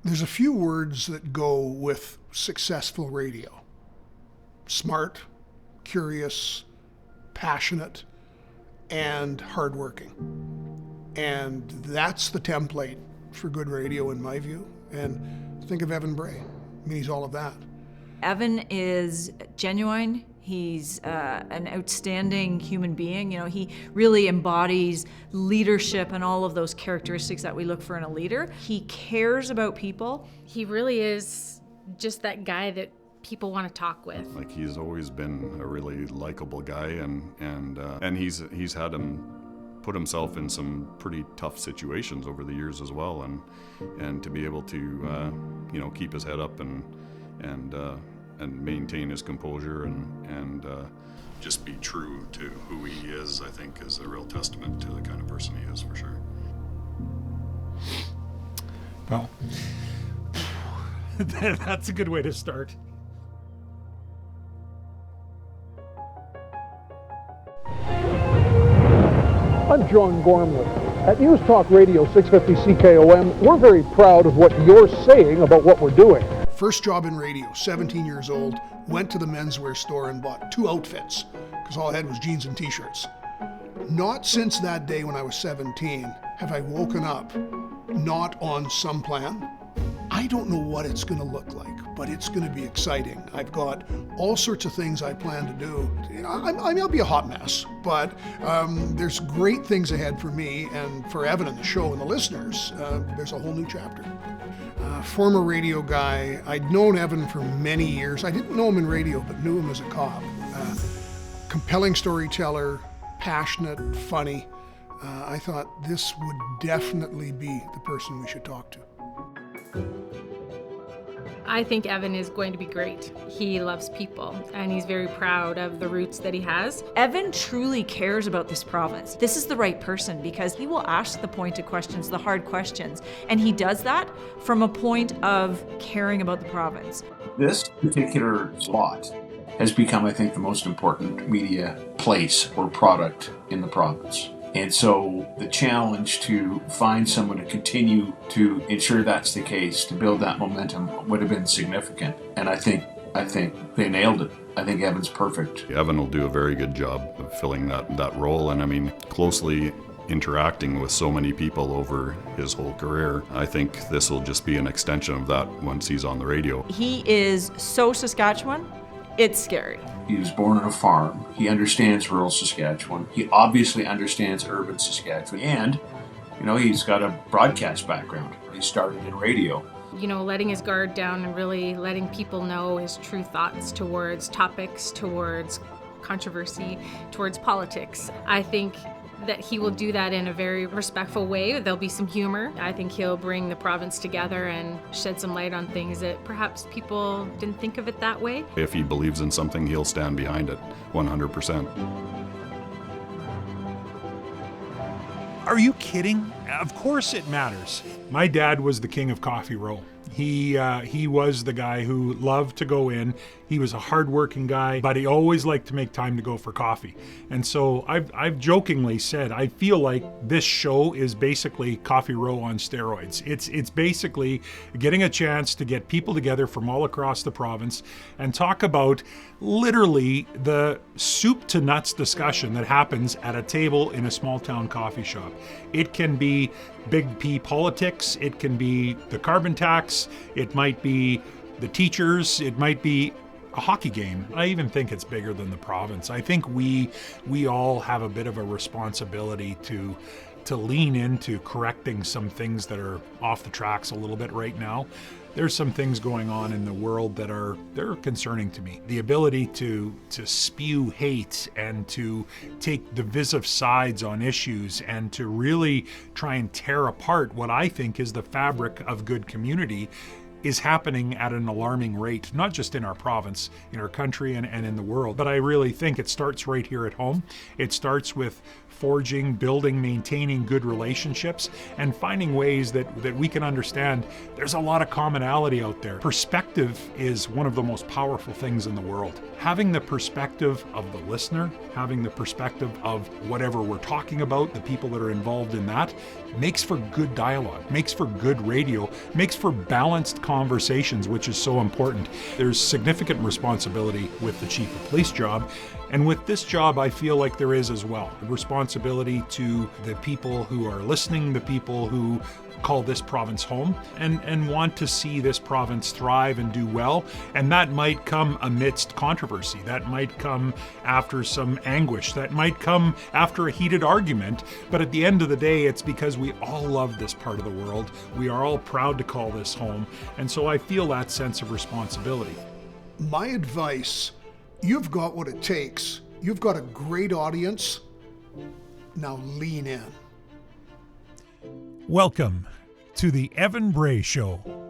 There's a few words that go with successful radio. Smart, curious, passionate, and hardworking. And that's the template for good radio in my view. And think of Evan Bray. I mean, he's all of that. Evan is genuine. He's an outstanding human being. You know, he really embodies leadership and all of those characteristics that we look for in a leader. He cares about people. He really is just that guy that people want to talk with. Like, he's always been a really likable guy, and he's had him put himself in some pretty tough situations over the years as well, and to be able to keep his head up and maintain his composure and just be true to who he is, I think, is a real testament to the kind of person he is, for sure. Well, that's a good way to start. I'm John Gormley. At News Talk Radio 650 CKOM, we're very proud of what you're saying about what we're doing. First job in radio, 17 years old, went to the menswear store and bought 2 outfits because all I had was jeans and t-shirts. Not since that day when I was 17 have I woken up not on some plan. I don't know what it's going to look like, but it's going to be exciting. I've got all sorts of things I plan to do. I'll be a hot mess, but there's great things ahead for me and for Evan and the show and the listeners. There's a whole new chapter. Former radio guy. I'd known Evan for many years. I didn't know him in radio, but knew him as a cop. Compelling storyteller, passionate, funny. I thought this would definitely be the person we should talk to. I think Evan is going to be great. He loves people, and he's very proud of the roots that he has. Evan truly cares about this province. This is the right person because he will ask the pointed questions, the hard questions, and he does that from a point of caring about the province. This particular spot has become, I think, the most important media place or product in the province. And so the challenge to find someone to continue to ensure that's the case, to build that momentum, would have been significant. And I think they nailed it. I think Evan's perfect. Evan will do a very good job of filling that role, and I mean, closely interacting with so many people over his whole career. I think this will just be an extension of that once he's on the radio. He is so Saskatchewan, it's scary. He was born on a farm. He understands rural Saskatchewan. He obviously understands urban Saskatchewan. And, he's got a broadcast background. He started in radio. Letting his guard down and really letting people know his true thoughts towards topics, towards controversy, towards politics. I think that he will do that in a very respectful way. There'll be some humor. I think he'll bring the province together and shed some light on things that perhaps people didn't think of it that way. If he believes in something, he'll stand behind it 100%. Are you kidding? Of course it matters. My dad was the king of Coffee Row. He was the guy who loved to go in. He was a hardworking guy, but he always liked to make time to go for coffee. And so I've jokingly said, I feel like this show is basically Coffee Row on steroids. It's basically getting a chance to get people together from all across the province and talk about literally the soup to nuts discussion that happens at a table in a small town coffee shop. It can be Big P politics, it can be the carbon tax, it might be the teachers, it might be a hockey game. I even think it's bigger than the province. I think we all have a bit of a responsibility to lean into correcting some things that are off the tracks a little bit right now. There's some things going on in the world they're concerning to me. The ability to spew hate and to take divisive sides on issues and to really try and tear apart what I think is the fabric of good community is happening at an alarming rate, not just in our province, in our country, and in the world. But I really think it starts right here at home. It starts with forging, building, maintaining good relationships, and finding ways that we can understand there's a lot of commonality out there. Perspective is one of the most powerful things in the world. Having the perspective of the listener, having the perspective of whatever we're talking about, the people that are involved in that, makes for good dialogue, makes for good radio, makes for balanced conversations, which is so important. There's significant responsibility with the chief of police job, and with this job, I feel like there is as well. A responsibility to the people who are listening, the people who call this province home, and want to see this province thrive and do well. And that might come amidst controversy. That might come after some anguish. That might come after a heated argument. But at the end of the day, it's because we all love this part of the world. We are all proud to call this home. And so I feel that sense of responsibility. My advice, you've got what it takes. You've got a great audience. Now lean in. Welcome to the Evan Bray Show.